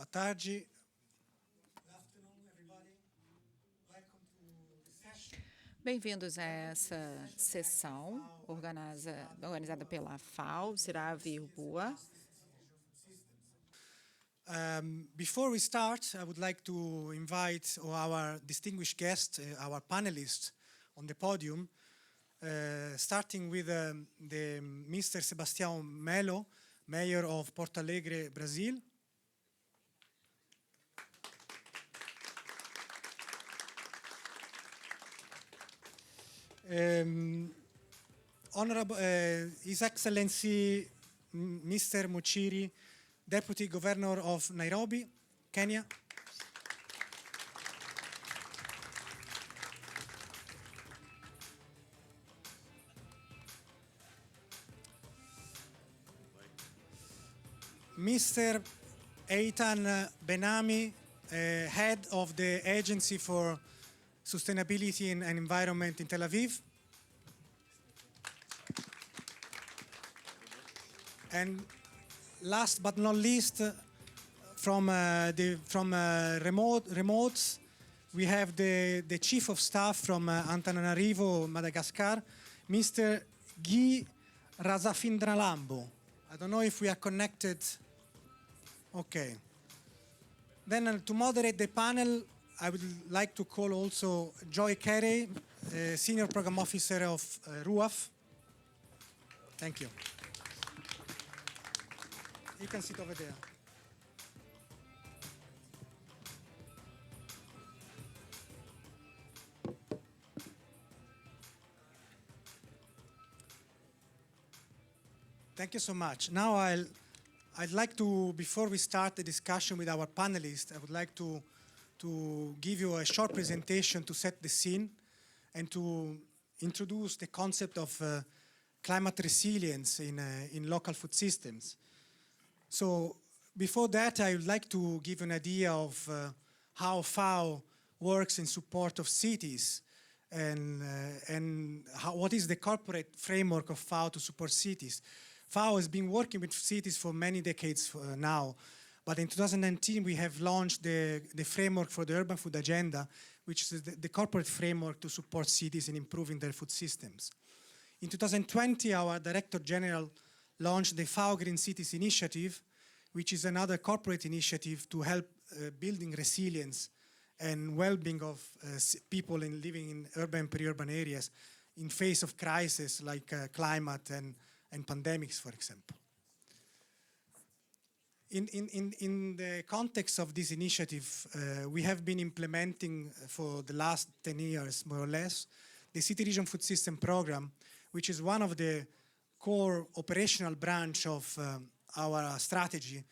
Boa tarde. Good afternoon, everybody. Welcome to the session. Bem-vindos a essa sessão organizada pela FAO, CIRAD e RUAF. Before we start, I would like to invite our distinguished guests, our panelists on the podium, starting with the Mr. Sebastião Melo, Mayor of Porto Alegre, Brazil. Honorable His Excellency Mr. Muchiri, Deputy Governor of Nairobi, Kenya. Mr. Eitan Benami, Head of the Agency for Sustainability and Environment in Tel Aviv. And last but not least, from remotes, we have the Chief of Staff from Antananarivo, Madagascar, Mr. Guy Razafindralambo. I don't know if we are connected. Okay. Then to moderate the panel, I would like to call also Joy Carey, Senior Program Officer of RUAF. Thank you. You can sit over there. Thank you so much. Now I'd like to, before we start the discussion with our panelists, I would like to give you a short presentation to set the scene and to introduce the concept of climate resilience in local food systems. So before that, I would like to give an idea of how FAO works in support of cities and what is the corporate framework of FAO to support cities. FAO has been working with cities for many decades now, but in 2019 we have launched the framework for the Urban Food Agenda, which is the corporate framework to support cities in improving their food systems. In 2020, our Director General launched the FAO Green Cities Initiative, which is another corporate initiative to help building resilience and well-being of people living in urban and peri-urban areas in face of crises like climate and pandemics, for example. In the context of this initiative, we have been implementing for the last 10 years, more or less, the City Region Food System Program, which is one of the core operational branch of our strategy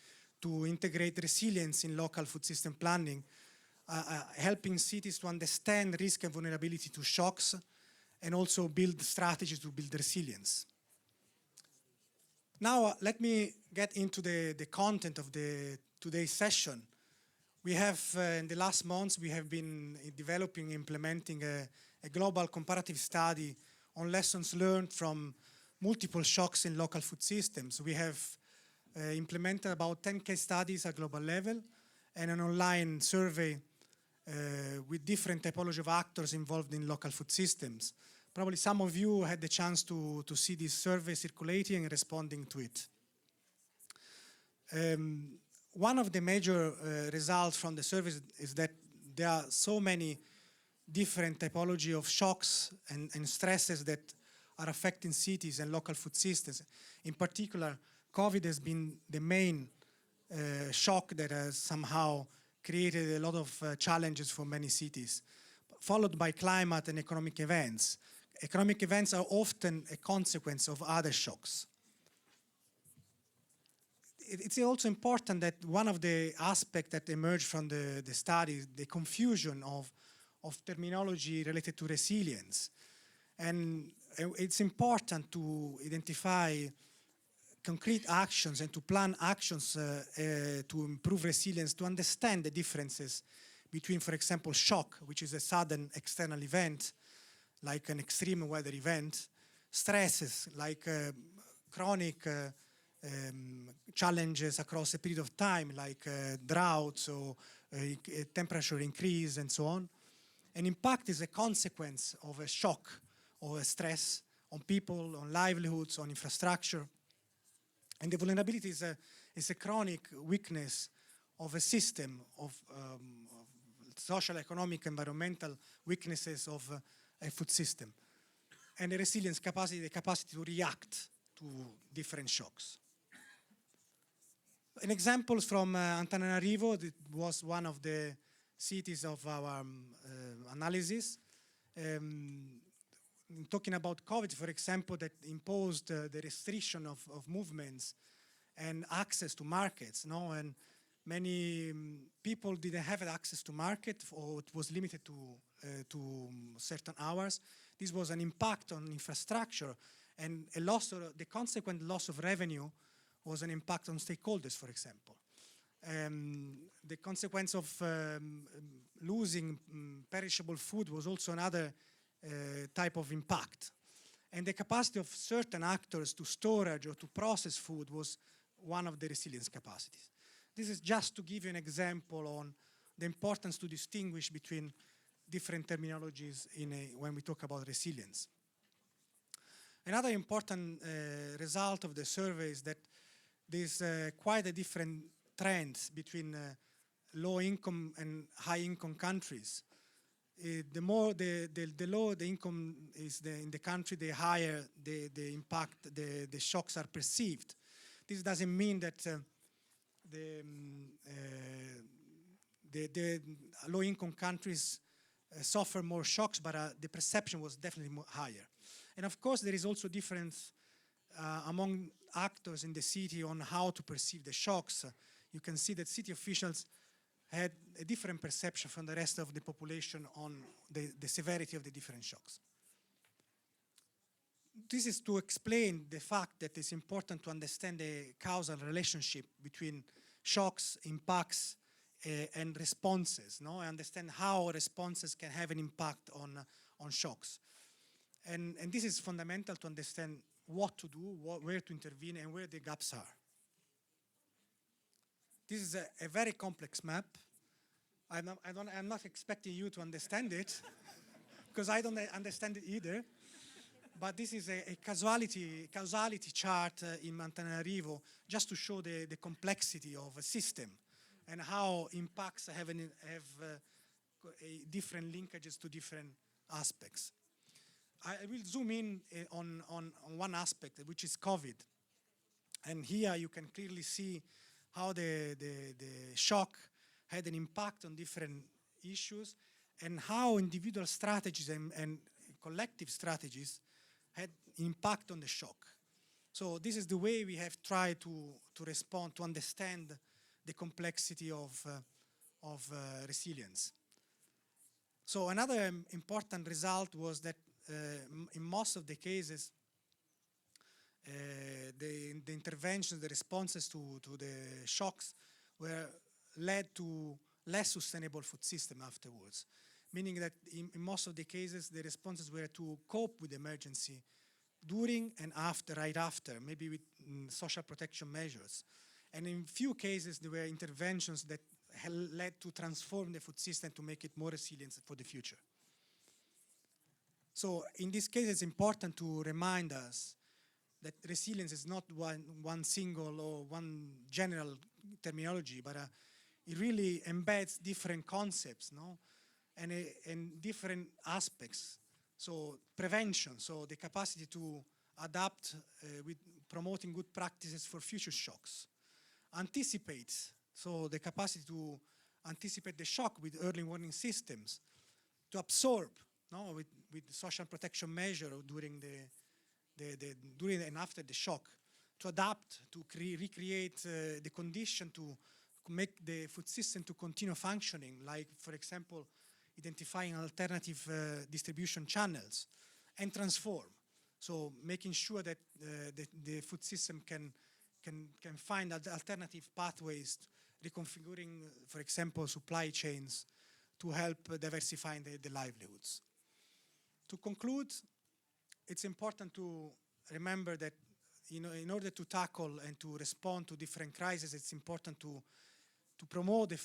to integrate resilience in local food system planning, helping cities to understand risk and vulnerability to shocks, and also build strategies to build resilience. Now, let me get into the content of today's session. We have, in the last months, we have been developing, implementing a global comparative study on lessons learned from multiple shocks in local food systems. We have implemented about 10 case studies at global level and an online survey with different typology of actors involved in local food systems. Probably some of you had the chance to see this survey circulating and responding to it. One of the major results from the survey is that there are so many different typology of shocks and stresses that are affecting cities and local food systems. In particular, COVID has been the main shock that has somehow created a lot of challenges for many cities, followed by climate and economic events. Economic events are often a consequence of other shocks. It's also important that one of the aspects that emerged from the study is the confusion of terminology related to resilience. And it's important to identify concrete actions and to plan actions to improve resilience, to understand the differences between, for example, shock, which is a sudden external event, like an extreme weather event, stresses, like chronic challenges across a period of time, like droughts or temperature increase and so on. An impact is a consequence of a shock or a stress on people, on livelihoods, on infrastructure. And the vulnerability is a chronic weakness of a system of social, economic, environmental weaknesses of a food system. And the resilience capacity, the capacity to react to different shocks. An example from Antananarivo, that was one of the cities of our analysis. Talking about COVID, for example, that imposed the restriction of movements and access to markets, no? And many people didn't have access to market, or it was limited to certain hours. This was an impact on infrastructure, and a loss, or the consequent loss of revenue was an impact on stakeholders, for example. The consequence of losing perishable food was also another type of impact. And the capacity of certain actors to storage or to process food was one of the resilience capacities. This is just to give you an example on the importance to distinguish between different terminologies when we talk about resilience. Another important result of the survey is that there's quite a different trend between low income and high income countries. The more the lower the income is in the country, the higher the impact, the shocks are perceived. This doesn't mean that the low income countries suffer more shocks, but the perception was definitely higher. And of course, there is also difference among actors in the city on how to perceive the shocks. You can see that city officials had a different perception from the rest of the population on the severity of the different shocks. This is to explain the fact that it's important to understand the causal relationship between shocks, impacts, and responses. No? I understand how responses can have an impact on shocks. And this is fundamental to understand what to do, where to intervene, and where the gaps are. This is a very complex map. I'm not expecting you to understand it, because I don't understand it either. But this is a causality chart in Antananarivo, just to show the complexity of a system and how impacts have different linkages to different aspects. I will zoom in on one aspect, which is COVID. And here you can clearly see how the shock had an impact on different issues, and how individual strategies and collective strategies had impact on the shock. So this is the way we have tried to respond, to understand the complexity of resilience. So another important result was that in most of the cases, the interventions, the responses to the shocks led to less sustainable food system afterwards. Meaning that in most of the cases, the responses were to cope with emergency during and after, right after, maybe with social protection measures. And in few cases, there were interventions that led to transform the food system to make it more resilient for the future. So in this case, it's important to remind us that resilience is not one single or one general terminology, but it really embeds different concepts, no? And different aspects. So prevention, so the capacity to adapt with promoting good practices for future shocks. Anticipate, so the capacity to anticipate the shock with early warning systems. To absorb, no, with social protection measure during during and after the shock. To adapt, to recreate the condition to make the food system to continue functioning, like, for example, identifying alternative distribution channels, and transform. So making sure that the food system can find alternative pathways, reconfiguring, for example, supply chains to help diversifying the livelihoods. To conclude, it's important to remember that in order to tackle and to respond to different crises, it's important to promote the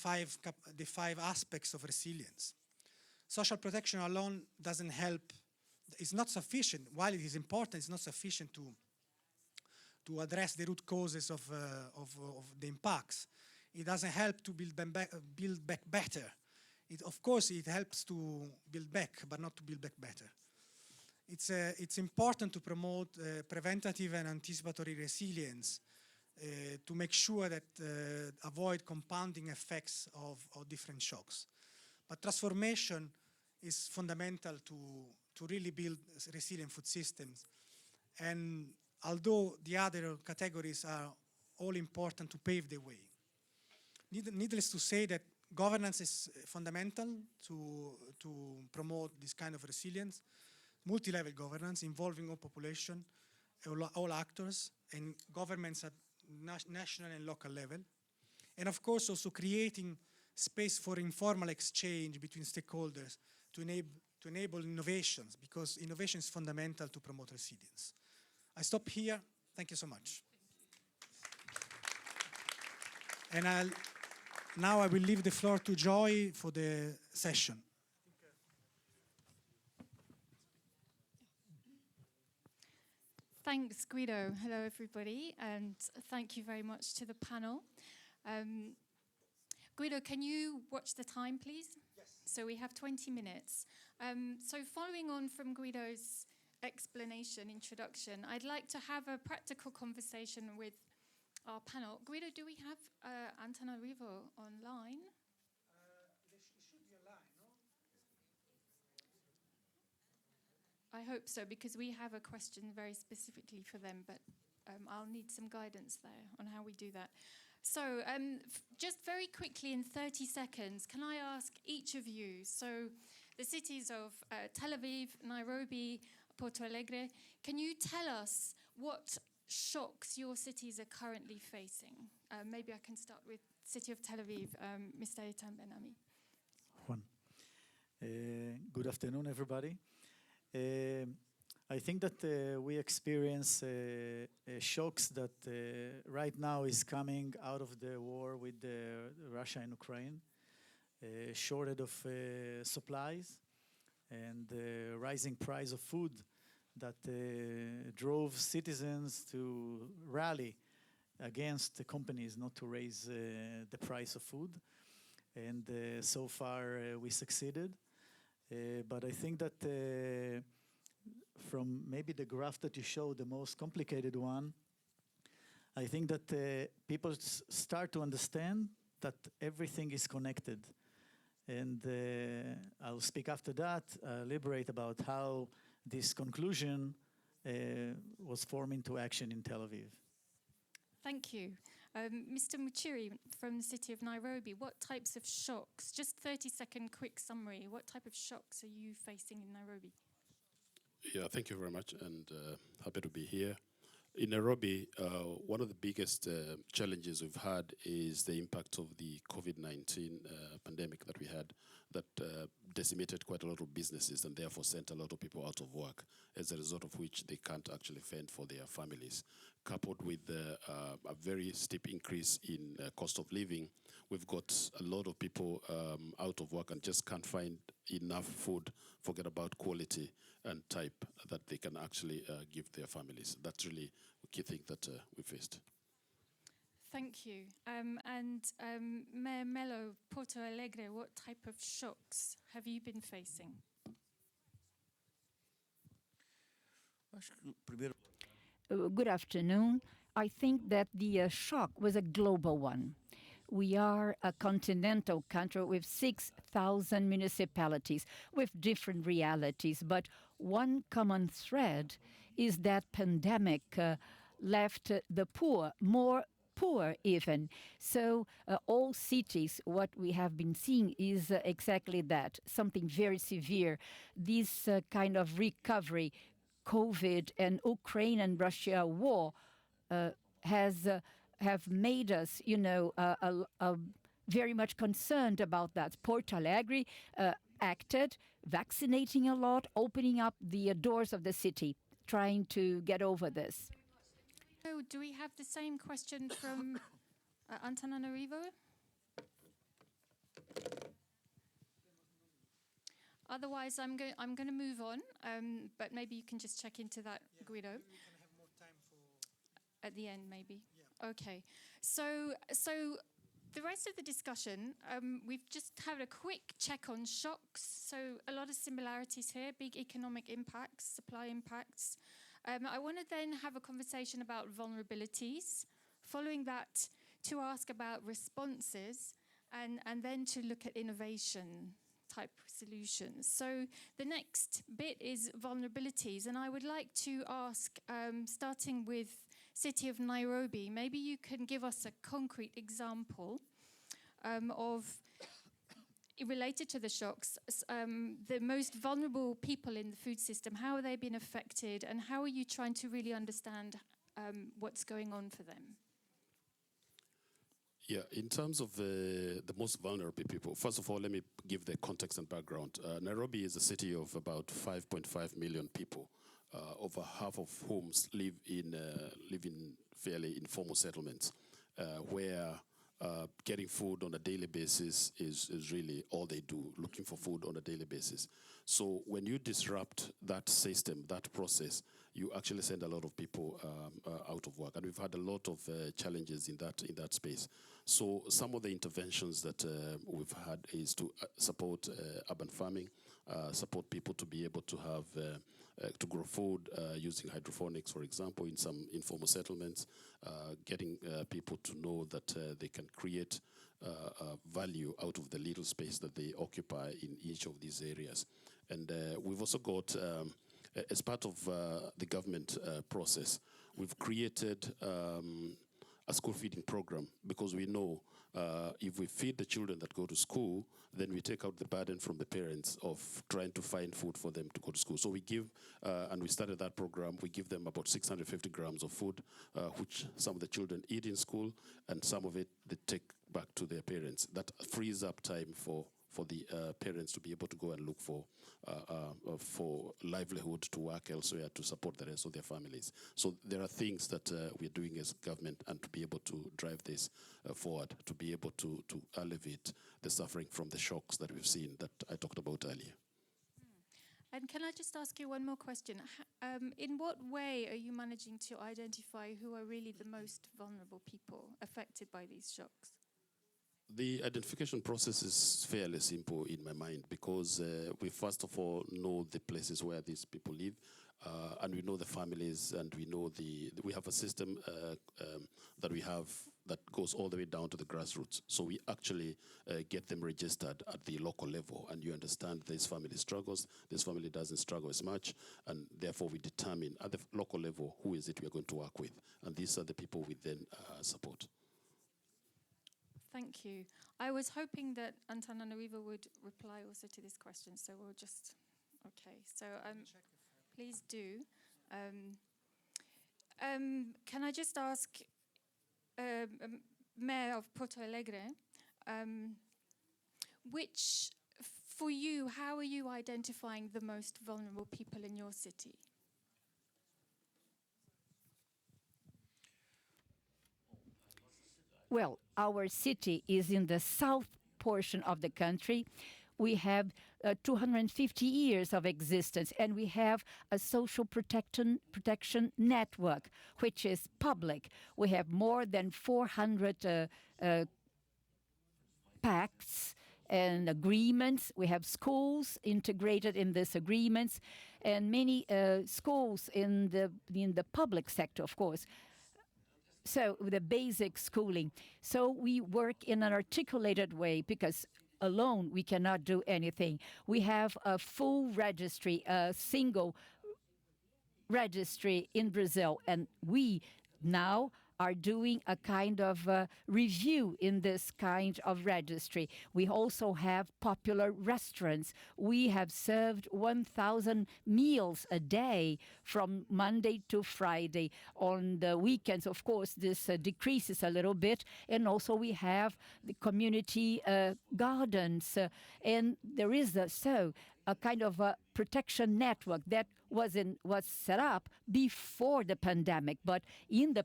five aspects of resilience. Social protection alone doesn't help, it's not sufficient. While it is important, it's not sufficient to address the root causes of the impacts. It doesn't help to build back better. Of course, it helps to build back, but not to build back better. It's important to promote preventative and anticipatory resilience to make sure that avoid compounding effects of different shocks. But transformation is fundamental to really build resilient food systems. And although the other categories are all important to pave the way. Needless to say that governance is fundamental to promote this kind of resilience, multi-level governance involving all population, all actors, and governments at national and local level. And of course also creating space for informal exchange between stakeholders to enable innovations, because innovation is fundamental to promote resilience. I stop here. Thank you so much. And now I will leave the floor to Joy for the session. Thanks, Guido. Hello, everybody, and thank you very much to the panel. Guido, can you watch the time, please? Yes. So we have 20 minutes. So following on from Guido's explanation, introduction, I'd like to have a practical conversation with our panel. Guido, do we have Antananarivo online? It should be online, no? I hope so, because we have a question very specifically for them, but I'll need some guidance there on how we do that. So just very quickly in 30 seconds, can I ask each of you, so the cities of Tel Aviv, Nairobi, Porto Alegre, can you tell us what shocks your cities are currently facing? Maybe I can start with City of Tel Aviv, Mr. Eitan Ben-Ami. Juan. Good afternoon, everybody. I think that we experience shocks that right now is coming out of the war with Russia and Ukraine, shortage of supplies, and rising price of food that drove citizens to rally against the companies not to raise the price of food. And so far we succeeded. But I think that from maybe the graph that you showed, the most complicated one, I think that people start to understand that everything is connected. And I'll speak after that, elaborate about how this conclusion was formed into action in Tel Aviv. Thank you. Mr. Muchiri from the city of Nairobi, what types of shocks, just 30-second quick summary, what type of shocks are you facing in Nairobi? Yeah, thank you very much, and happy to be here. In Nairobi, one of the biggest challenges we've had is the impact of the COVID-19 pandemic that we had that decimated quite a lot of businesses and therefore sent a lot of people out of work, as a result of which they can't actually fend for their families. Coupled with a very steep increase in cost of living, we've got a lot of people out of work and just can't find enough food, forget about quality and type that they can actually give their families. That's really a key thing that we faced. Thank you. And Mayor Mello, Porto Alegre, what type of shocks have you been facing? Good afternoon. I think that the shock was a global one. We are a continental country with 6,000 municipalities with different realities, but one common thread is that pandemic left the poor more poor even. So all cities, what we have been seeing is exactly that, something very severe. This kind of recovery, COVID and Ukraine and Russia war have made us, very much concerned about that. Porto Alegre acted, vaccinating a lot, opening up the doors of the city, trying to get over this. So do we have the same question from Antananarivo? Otherwise, I'm going to move on, but maybe you can just check into that, Guido. Maybe we can have more time for At the end, maybe. Yeah. Okay. So the rest of the discussion, we've just had a quick check on shocks. So a lot of similarities here, big economic impacts, supply impacts. I want to then have a conversation about vulnerabilities. Following that, to ask about responses, and then to look at innovation type solutions. So the next bit is vulnerabilities, and I would like to ask, starting with City of Nairobi, maybe you can give us a concrete example of, related to the shocks, the most vulnerable people in the food system. How have they been affected, and how are you trying to really understand what's going on for them? Yeah, in terms of the most vulnerable people, first of all, let me give the context and background. Nairobi is a city of about 5.5 million people, over half of whom live in fairly informal settlements, where getting food on a daily basis is really all they do, looking for food on a daily basis. So when you disrupt that system, that process, you actually send a lot of people out of work. And we've had a lot of challenges in that space. So some of the interventions that we've had is to support urban farming, support people to be able to have to grow food using hydroponics, for example, in some informal settlements, getting people to know that they can create value out of the little space that they occupy in each of these areas. And we've also got, as part of the government process, we've created a school feeding program, because we know if we feed the children that go to school, then we take out the burden from the parents of trying to find food for them to go to school. So we give, and we started that program, we give them about 650 grams of food, which some of the children eat in school, and some of it they take back to their parents. That frees up time for the parents to be able to go and look for livelihood, to work elsewhere, to support the rest of their families. So there are things that we're doing as government, and to be able to drive this forward, to be able to alleviate the suffering from the shocks that we've seen that I talked about earlier. And can I just ask you one more question? In what way are you managing to identify who are really the most vulnerable people affected by these shocks? The identification process is fairly simple in my mind, because we first of all know the places where these people live, and we know the families, and we know we have a system that we have that goes all the way down to the grassroots. So we actually get them registered at the local level, and you understand this family struggles, this family doesn't struggle as much, and therefore we determine at the local level who is it we are going to work with, and these are the people we then support. Thank you. I was hoping that Antananarivo would reply also to this question, so we'll just, okay. So please do. Can I just ask Mayor of Porto Alegre, for you, how are you identifying the most vulnerable people in your city? Well, our city is in the south portion of the country. We have 250 years of existence, and we have a social protection network, which is public. We have more than 400 pacts and agreements. We have schools integrated in these agreements, and many schools in the public sector, of course. So the basic schooling. So we work in an articulated way, because alone we cannot do anything. We have a full registry, a single registry in Brazil, and we now are doing a kind of review in this kind of registry. We also have popular restaurants. We have served 1,000 meals a day from Monday to Friday. On the weekends, of course, this decreases a little bit. And also we have the community gardens. And there is a kind of a protection network that was set up before the pandemic, but in the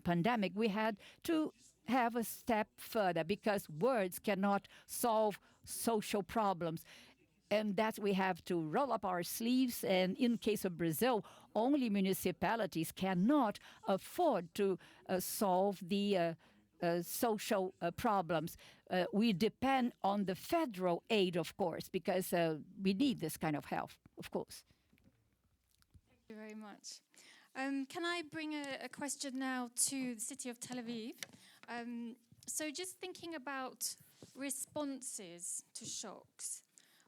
pandemic we had to have a step further because words cannot solve social problems. And that we have to roll up our sleeves. And in case of Brazil, only municipalities cannot afford to solve the social problems. We depend on the federal aid, of course, because we need this kind of help, of course. Thank you very much. Can I bring a question now to the city of Tel Aviv? So just thinking about responses to shocks,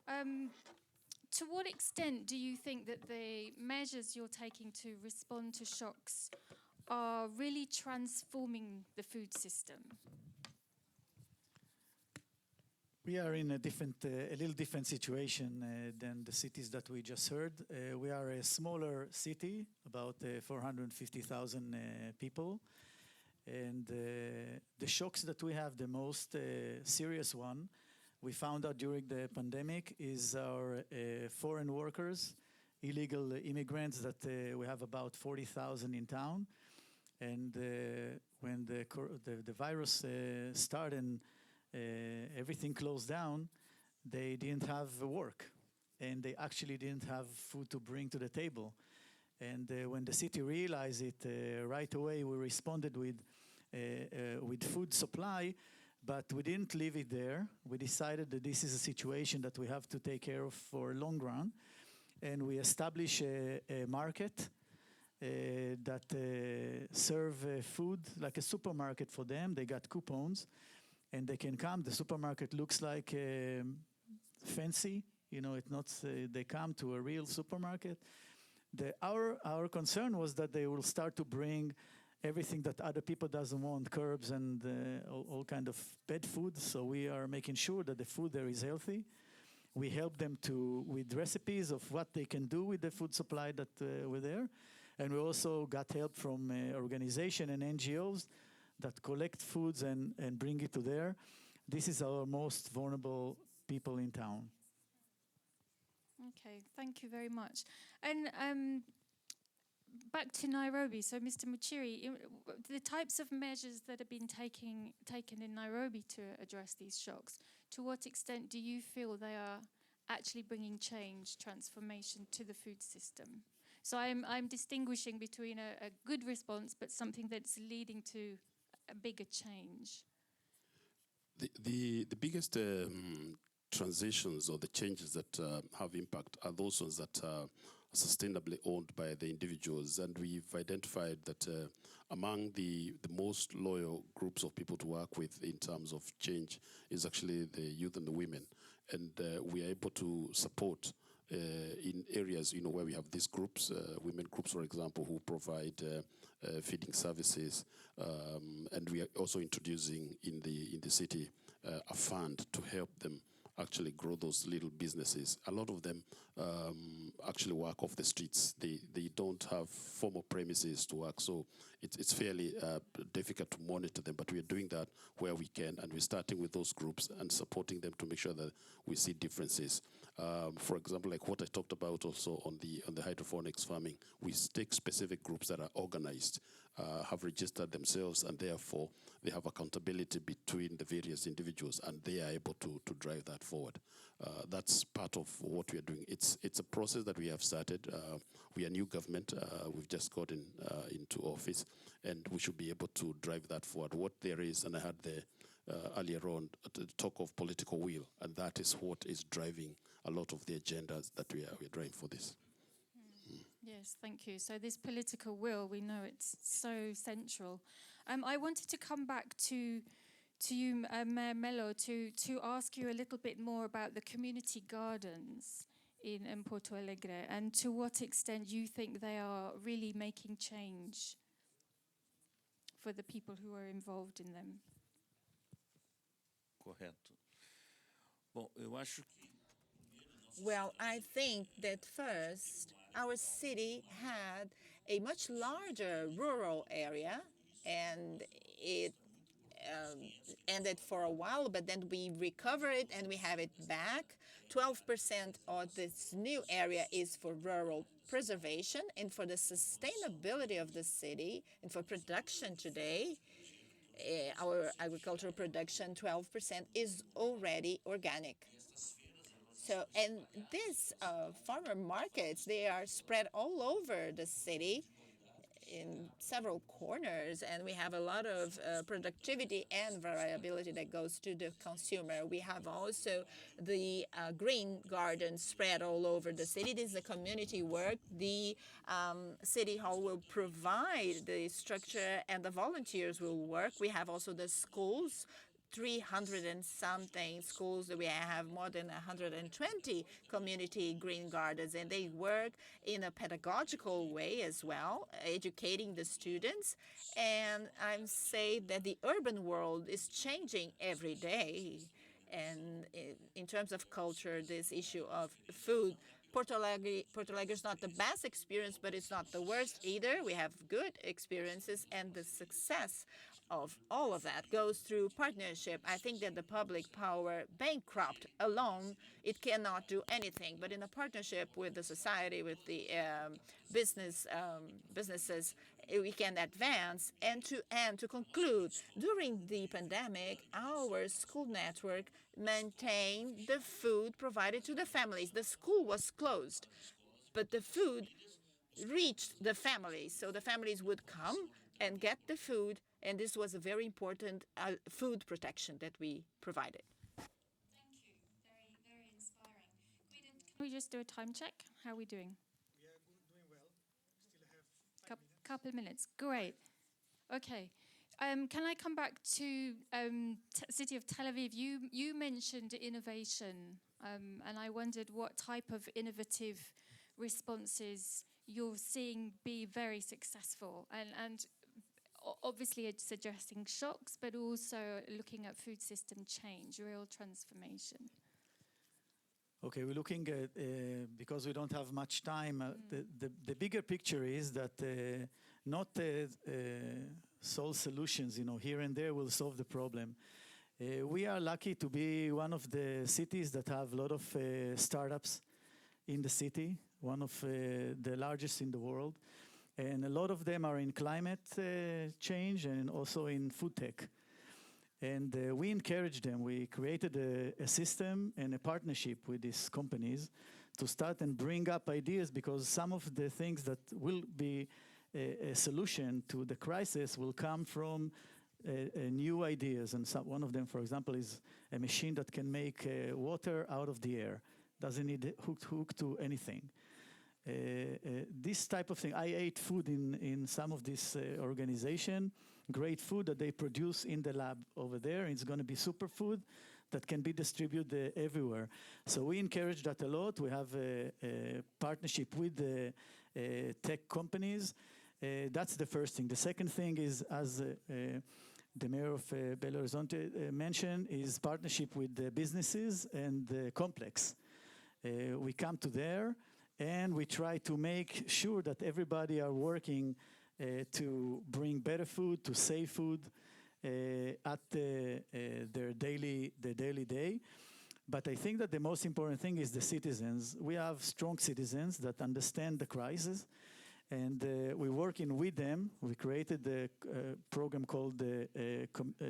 to what extent do you think that the measures you're taking to respond to shocks are really transforming the food system? We are in a little different situation than the cities that we just heard. We are a smaller city, about 450,000 people. And the shocks that we have, the most serious one, we found out during the pandemic, is our foreign workers, illegal immigrants that we have about 40,000 in town. And when the virus started and everything closed down, they didn't have work. And they actually didn't have food to bring to the table. And when the city realized it, right away we responded with food supply, but we didn't leave it there. We decided that this is a situation that we have to take care of for a long run. And we established a market that serve food like a supermarket for them. They got coupons and they can come. The supermarket looks like fancy, you know, it's not, they come to a real supermarket. Our concern was that they will start to bring everything that other people doesn't want, curbs and all kind of pet food. So we are making sure that the food there is healthy. We help them with recipes of what they can do with the food supply that were there. And we also got help from organizations and NGOs that collect foods and bring it to there. This is our most vulnerable people in town. Okay, thank you very much. And back to Nairobi. So, Mr. Muchiri, the types of measures that have been taken in Nairobi to address these shocks, to what extent do you feel they are actually bringing change, transformation to the food system? So I'm distinguishing between a good response, but something that's leading to a bigger change. The biggest transitions or the changes that have impact are those ones that are sustainably owned by the individuals. And we've identified that among the most loyal groups of people to work with in terms of change is actually the youth and the women. And we are able to support in areas, you know, where we have these groups, women groups, for example, who provide feeding services, and we are also introducing in the city a fund to help them actually grow those little businesses. A lot of them actually work off the streets. They don't have formal premises to work, so it's fairly difficult to monitor them, but we are doing that where we can, and we're starting with those groups and supporting them to make sure that we see differences. For example, like what I talked about also on the hydroponics farming, we take specific groups that are organized, have registered themselves, and therefore they have accountability between the various individuals, and they are able to drive that forward. That's part of what we are doing. It's a process that we have started. We are a new government. We've just gotten into office, and we should be able to drive that forward. What there is, and I had earlier on the talk of political will, and that is what is driving a lot of the agendas that we are driving for this. Yes, thank you. So this political will, we know it's so central. I wanted to come back to you, Mayor Mello, to ask you a little bit more about the community gardens in Porto Alegre, and to what extent you think they are really making change for the people who are involved in them. Correto. Bom, eu acho que Well, I think that first, our city had a much larger rural area, and it ended for a while, but then we recover it and we have it back 12% of this new area is for rural preservation and for the sustainability of the city and for production today. Our agricultural production, 12%, is already organic. So, and these farmer markets, they are spread all over the city in several corners, and we have a lot of productivity and variability that goes to the consumer. We have also the green gardens spread all over the city. This is a community work. The city hall will provide the structure and the volunteers will work. We have also the schools, 300 and something schools. We have more than 120 community green gardens, and they work in a pedagogical way as well, educating the students. And I'm saying that the urban world is changing every day. And in terms of culture, this issue of food, Porto Alegre is not the best experience, but it's not the worst either. We have good experiences, and the success of all of that goes through partnership. I think that the public power, bankrupt alone, it cannot do anything. But in a partnership with the society, with the businesses, we can advance. And to conclude, during the pandemic, our school network maintained the food provided to the families. The school was closed, but the food reached the families. So the families would come and get the food, and this was a very important food protection that we provided. Thank you. Very, very inspiring. Can we just do a time check? How are we doing? We are doing well. Still have 5 minutes. Couple of minutes. Great. Okay. Can I come back to city of Tel Aviv? You mentioned innovation, and I wondered what type of innovative responses you're seeing be very successful, and obviously it's addressing shocks, but also looking at food system change, real transformation. Okay, we're looking at, because we don't have much time, the bigger picture is that not solve solutions, here and there will solve the problem. We are lucky to be one of the cities that have a lot of startups in the city, one of the largest in the world. And a lot of them are in climate change and also in food tech. And we encourage them. We created a system and a partnership with these companies to start and bring up ideas, because some of the things that will be a solution to the crisis will come from new ideas. And one of them, for example, is a machine that can make water out of the air. Doesn't need hook to anything. This type of thing. I ate food in some of this organization, great food that they produce in the lab over there. It's going to be superfood that can be distributed everywhere. So we encourage that a lot. We have a partnership with the tech companies. That's the first thing. The second thing is, as the mayor of Belo Horizonte mentioned, is partnership with the businesses and the complex. We come to there, and we try to make sure that everybody are working to bring better food, to save food at their daily day. But I think that the most important thing is the citizens. We have strong citizens that understand the crisis, and we're working with them. We created a program called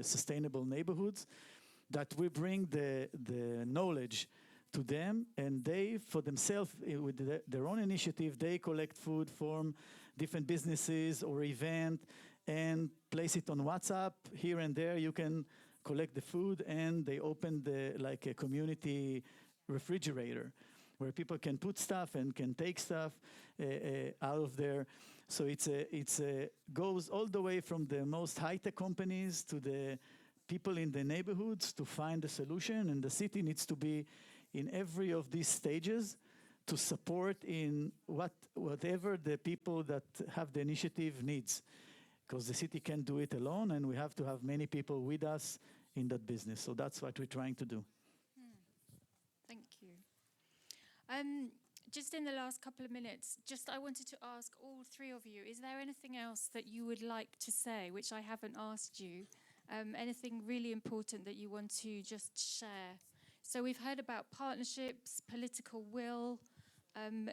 Sustainable Neighborhoods, that we bring the knowledge to them, and they, for themselves, with their own initiative, they collect food from different businesses or event and place it on WhatsApp. Here and there, you can collect the food, and they open like a community refrigerator where people can put stuff and can take stuff out of there. So it's goes all the way from the most high-tech companies to the people in the neighborhoods to find a solution, and the city needs to be in every of these stages to support in whatever the people that have the initiative needs, because the city can't do it alone, and we have to have many people with us in that business. So that's what we're trying to do. Thank you. Just in the last couple of minutes, I wanted to ask all three of you, is there anything else that you would like to say, which I haven't asked you? Anything really important that you want to just share So we've heard about partnerships, political will,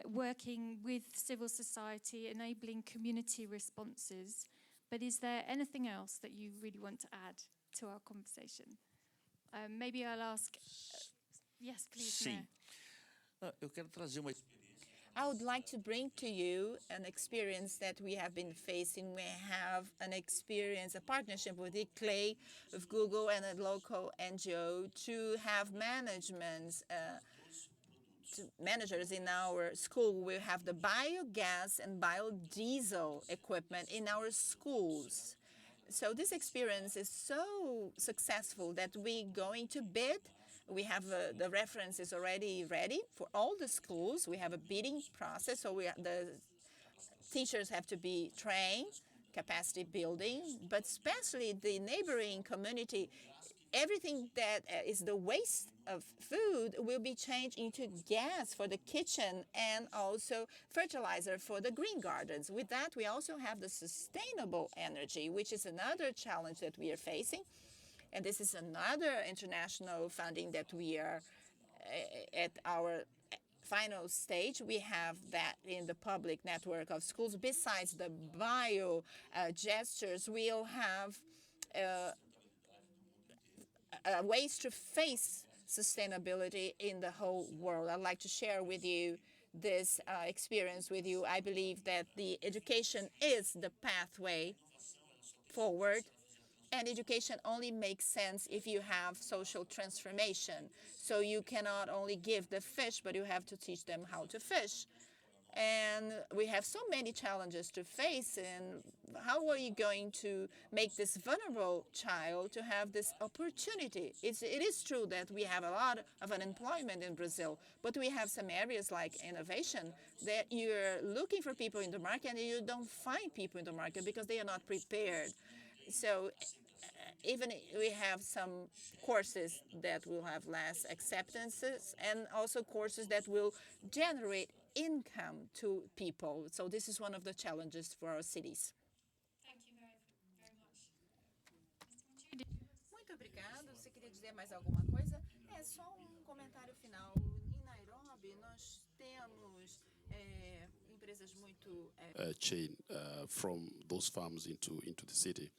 working with civil society, enabling community responses. But is there anything else that you really want to add to our conversation? Maybe I'll ask. Yes, please. Sim. Eu quero trazer uma I would like to bring to you an experience that we have been facing. We have an experience, a partnership with ICLEI, with Google and a local NGO to have managers in our school. We have the biogas and biodiesel equipment in our schools. So this experience is so successful that we're going to bid. We have the reference is already ready for all the schools. We have a bidding process, so the teachers have to be trained, capacity building, but especially the neighboring community. Everything that is the waste of food will be changed into gas for the kitchen and also fertilizer for the green gardens. With that, we also have the sustainable energy, which is another challenge that we are facing. And this is another international funding that we are at our final stage. We have that in the public network of schools. Besides the bio gestures, we'll have ways to face sustainability in the whole world. I'd like to share with you this experience with you. I believe that the education is the pathway forward. And education only makes sense if you have social transformation. So you cannot only give the fish, but you have to teach them how to fish. And we have so many challenges to face. And how are you going to make this vulnerable child to have this opportunity? It is true that we have a lot of unemployment in Brazil, but we have some areas like innovation that you're looking for people in the market and you don't find people in the market because they are not prepared. So even we have some courses that will have less acceptances and also courses that will generate income to people. So this is one of the challenges for our cities. Thank you very much. Muito obrigado. Você queria dizer mais alguma coisa? É só comentário final. Em Nairobi, nós temos empresas muito chain from those farms into the city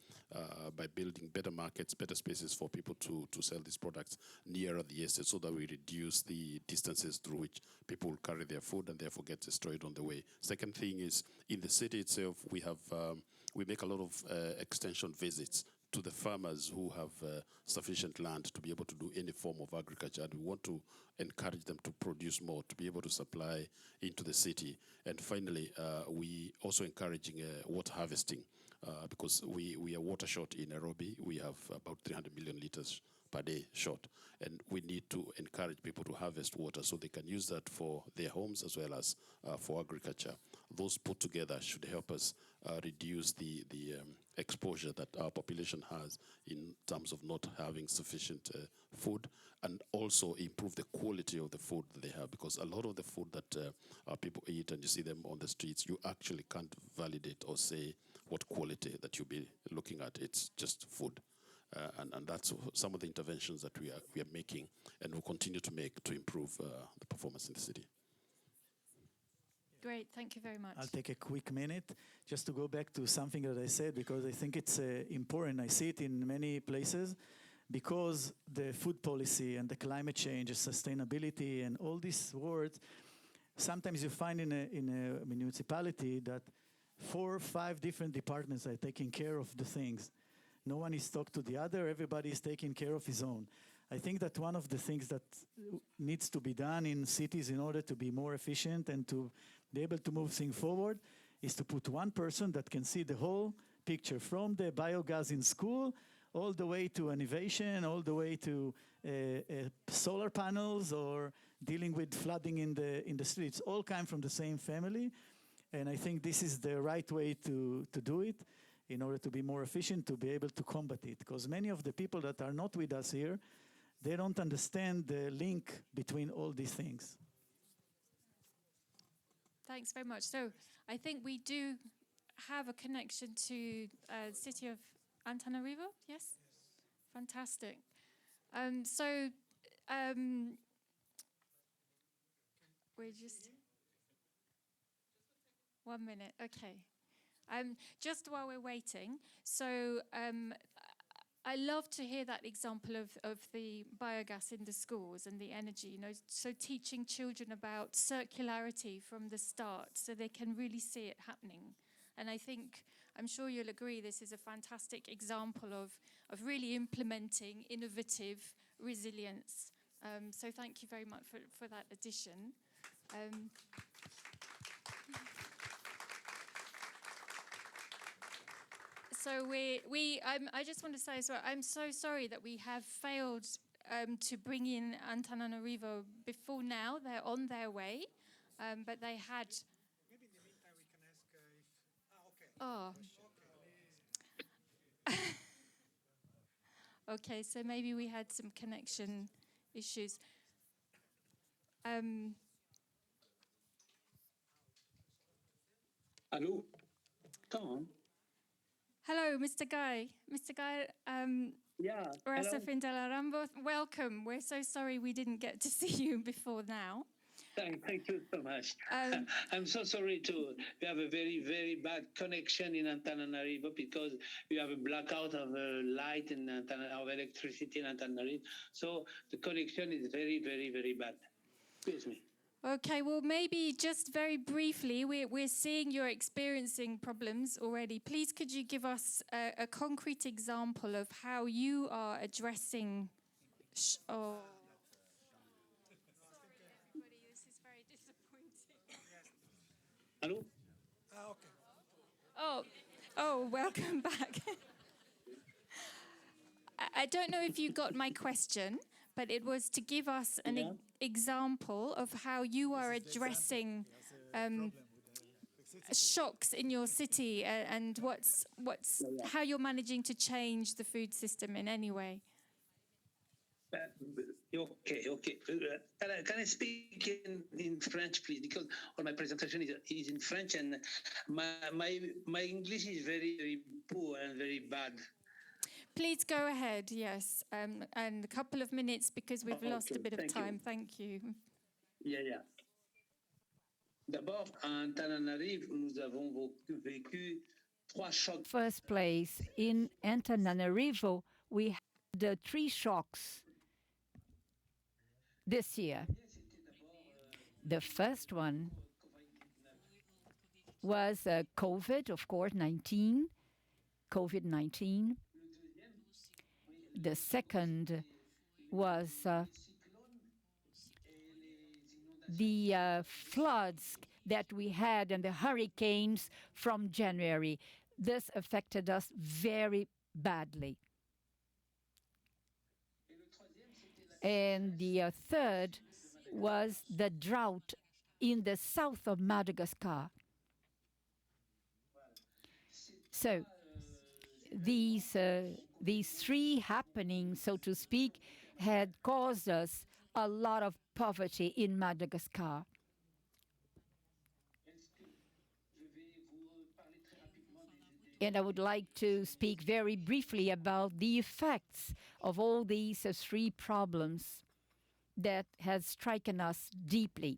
by building better markets, better spaces for people to sell these products nearer the estate, so that we reduce the distances through which people will carry their food and therefore get destroyed on the way. Second thing is, in the city itself, we make a lot of extension visits to the farmers who have sufficient land to be able to do any form of agriculture. And we want to encourage them to produce more, to be able to supply into the city. And finally, we also encouraging water harvesting because we are water short in Nairobi. We have about 300 million liters per day short. And we need to encourage people to harvest water so they can use that for their homes as well as for agriculture. Those put together should help us reduce the exposure that our population has in terms of not having sufficient food, and also improve the quality of the food that they have, because a lot of the food that people eat and you see them on the streets, you actually can't validate or say what quality that you'll be looking at. It's just food. And that's some of the interventions that we are making and will continue to make to improve the performance in the city. Great, thank you very much. I'll take a quick minute just to go back to something that I said, because I think it's important. I see it in many places, because the food policy and the climate change, sustainability, and all these words, sometimes you find in a municipality that 4 or 5 different departments are taking care of the things. No one is talking to the other, everybody is taking care of his own. I think that one of the things that needs to be done in cities in order to be more efficient and to be able to move things forward is to put one person that can see the whole picture, from the biogas in school all the way to innovation, all the way to solar panels or dealing with flooding in the streets. All come from the same family. And I think this is the right way to do it in order to be more efficient, to be able to combat it. Because many of the people that are not with us here, they don't understand the link between all these things. Thanks very much. So I think we do have a connection to the city of Antananarivo, yes? Fantastic. So we're just 1 minute. Okay. Just while we're waiting, so I love to hear that example of the biogas in the schools and the energy, you know, so teaching children about circularity from the start so they can really see it happening. And I think, I'm sure you'll agree, this is a fantastic example of really implementing innovative resilience. So thank you very much for that addition. So I just want to say as well, I'm so sorry that we have failed to bring in Antananarivo before now. They're on their way, but they had. Maybe in the meantime we can ask if. Oh. Okay, so maybe we had some connection issues. Hello, come on. Hello, Mr. Guy. Mr. Guy, Yeah. Rasafin de la Rambo, welcome. We're so sorry we didn't get to see you before now. Thank you so much. I'm so sorry we have a very, very bad connection in Antananarivo because we have a blackout of light and of electricity in Antananarivo. So the connection is very, very, very bad. Excuse me. Okay, well, maybe just very briefly, we're seeing you're experiencing problems already. Please, could you give us a concrete example of how you are addressing... Sorry, everybody, this is very disappointing. Hello? Okay. Oh, welcome back. I don't know if you got my question, but it was to give us an example of how you are addressing shocks in your city and how you're managing to change the food system in any way. Okay. Can I speak in French, please? Because all my presentation is in French, and my English is very, very poor and very bad. Please go ahead, yes. And a couple of minutes because we've lost a bit of time. Thank you. Yeah. D'abord, à Antananarivo, nous avons vécu 3 chocs. First place, in Antananarivo, we had 3 shocks this year. The first one was COVID, of course, COVID-19. The second was the floods that we had and the hurricanes from January. This affected us very badly. And the third was the drought in the south of Madagascar. So these 3 happenings, so to speak, had caused us a lot of poverty in Madagascar. And I would like to speak very briefly about the effects of all these 3 problems that has stricken us deeply.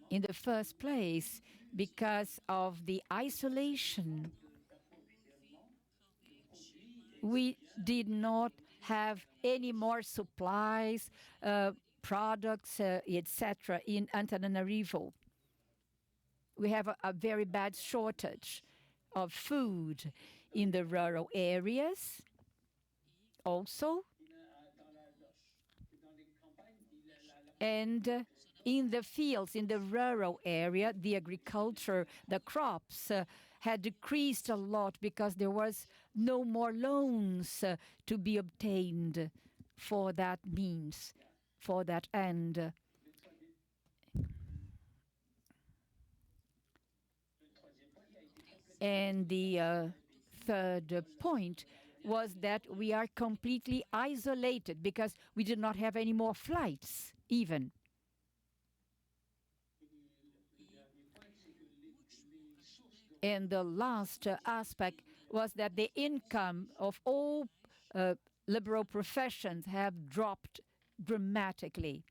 In the first place, because of the isolation, we did not have any more supplies, products, etc. in Antananarivo. We have a very bad shortage of food in the rural areas also. And in the fields, in the rural area, the agriculture, the crops had decreased a lot because there was no more loans to be obtained for that means, for that end. And the third point was that we are completely isolated because we did not have any more flights even. And the last aspect was that the income of all liberal professions have dropped dramatically.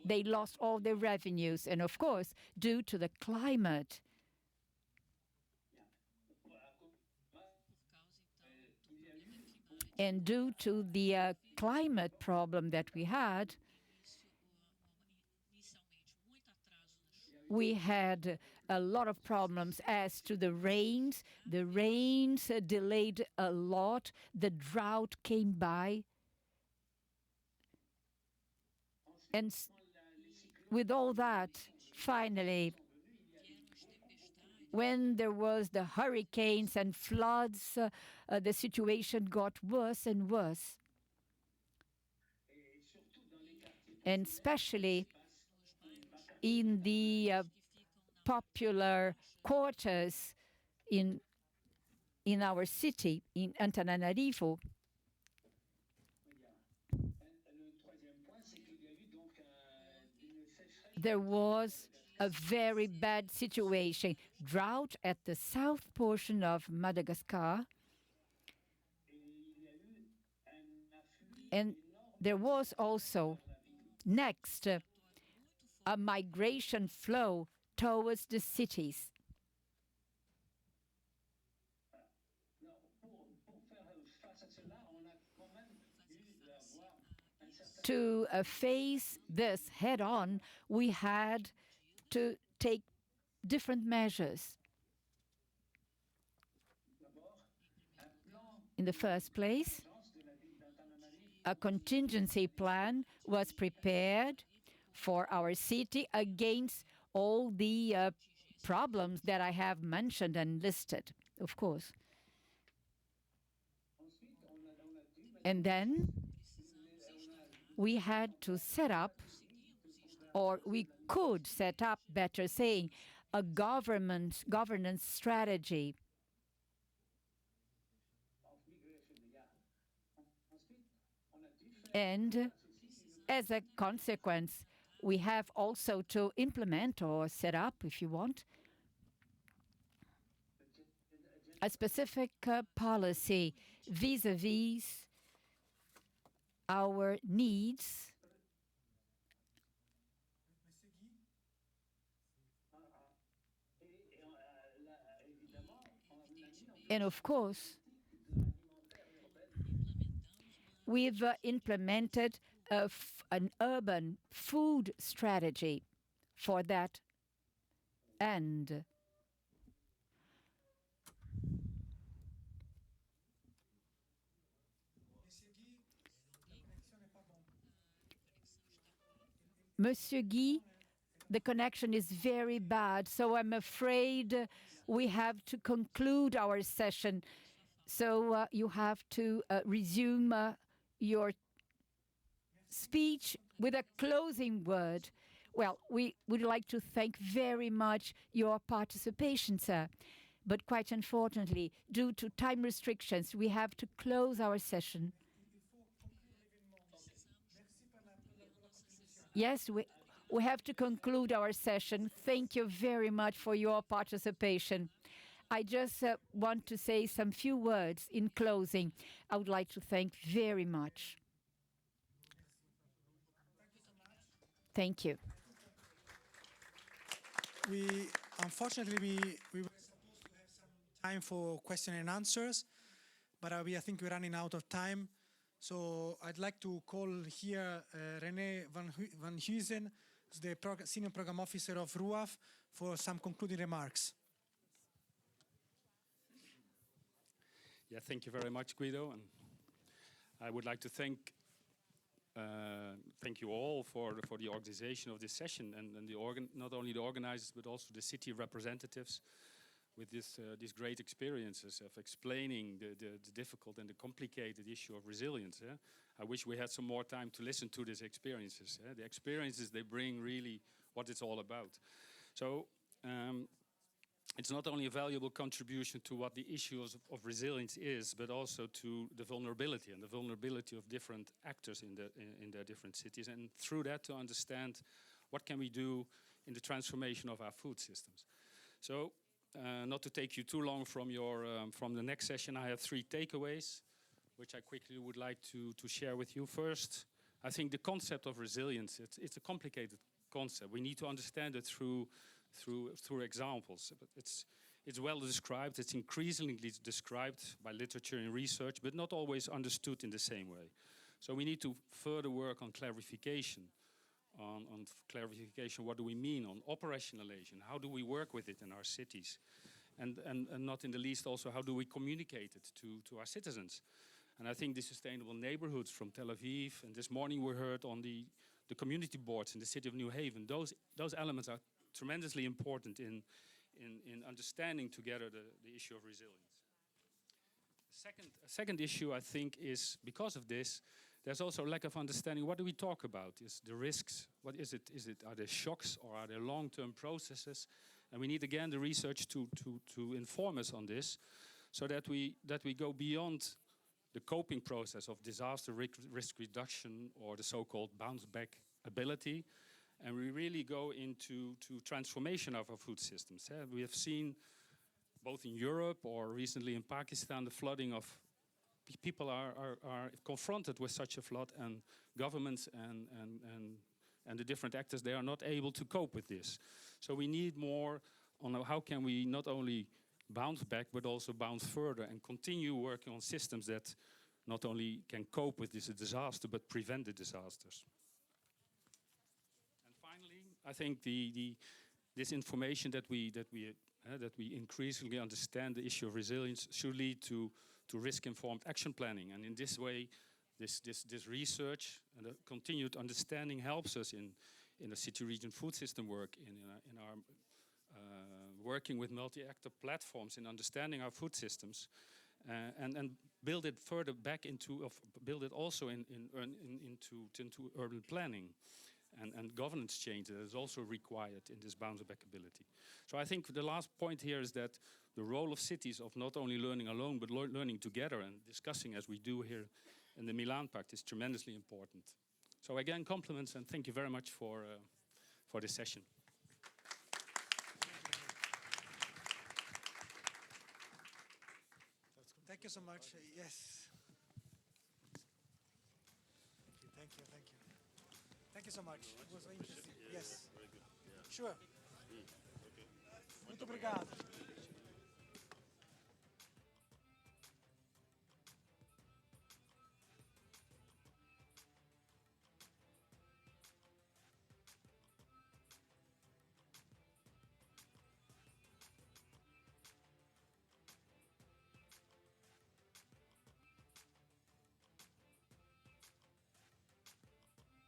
They lost all their revenues, and of course, due to the climate. And due to the climate problem that we had a lot of problems as to the rains. The rains delayed a lot. The drought came by. And with all that, finally, when there was the hurricanes and floods, the situation got worse and worse. And especially in the popular quarters in our city, in Antananarivo. There was a very bad situation, drought at the south portion of Madagascar. And there was also, next, a migration flow towards the cities. To face this head-on, we had to take different measures. In the first place, a contingency plan was prepared for our city against all the problems that I have mentioned and listed, of course. And then we had to set up, or we could set up, better saying, a governance strategy. And as a consequence, we have also to implement or set up, if you want, a specific policy vis-a-vis our needs. And of course, we've implemented an urban food strategy for that end. Monsieur Guy, the connection is very bad, so I'm afraid we have to conclude our session. So you have to resume your speech with a closing word. Well, we would like to thank very much your participation, sir. But quite unfortunately, due to time restrictions, we have to close our session. Yes, we have to conclude our session. Thank you very much for your participation. I just want to say some few words in closing. I would like to thank very much. Thank you. Unfortunately, we were supposed to have some time for question and answers, but I think we're running out of time. So I'd like to call here René van Huysen, the Senior Program Officer of RUAF, for some concluding remarks. Yeah, thank you very much, Guido. And I would like to thank you all for the organization of this session and not only the organizers but also the city representatives with these great experiences of explaining the difficult and the complicated issue of resilience. I wish we had some more time to listen to these experiences. The experiences, they bring really what it's all about. So it's not only a valuable contribution to what the issue of resilience is, but also to the vulnerability and the vulnerability of different actors in their different cities, and through that to understand what can we do in the transformation of our food systems. So not to take you too long from your from the next session, I have 3 takeaways, which I quickly would like to share with you. First, I think the concept of resilience, it's a complicated concept. We need to understand it through examples. But it's well described. It's increasingly described by literature and research, but not always understood in the same way. So we need to further work on clarification. On clarification, what do we mean? On operationalization, how do we work with it in our cities? And not in the least also, how do we communicate it to our citizens? And I think the sustainable neighborhoods from Tel Aviv, and this morning we heard on the community boards in the city of New Haven, those elements are tremendously important in understanding together the issue of resilience. A second issue, I think, is because of this, there's also a lack of understanding. What do we talk about? Is the risks? What is it? Are there shocks or are there long-term processes? And we need again the research to inform us on this, so that we go beyond the coping process of disaster risk reduction or the so-called bounce back ability, and we really go into transformation of our food systems. We have seen both in Europe or recently in Pakistan the flooding of people are confronted with such a flood, and governments and the different actors, they are not able to cope with this. So we need more on how can we not only bounce back but also bounce further and continue working on systems that not only can cope with this disaster but prevent the disasters. And finally, I think this information that we increasingly understand the issue of resilience should lead to risk-informed action planning. And in this way, this research and the continued understanding helps us in the city region food system work, in our working with multi-actor platforms in understanding our food systems, and build it further back build it also into urban planning and governance change that is also required in this bounce back ability. So I think the last point here is that the role of cities of not only learning alone but learning together and discussing as we do here in the Milan Pact is tremendously important. So again, compliments and thank you very much for this session. Thank you so much. Yes. Thank you. Thank you so much. It was very interesting. Yes. Sure. Muito obrigado.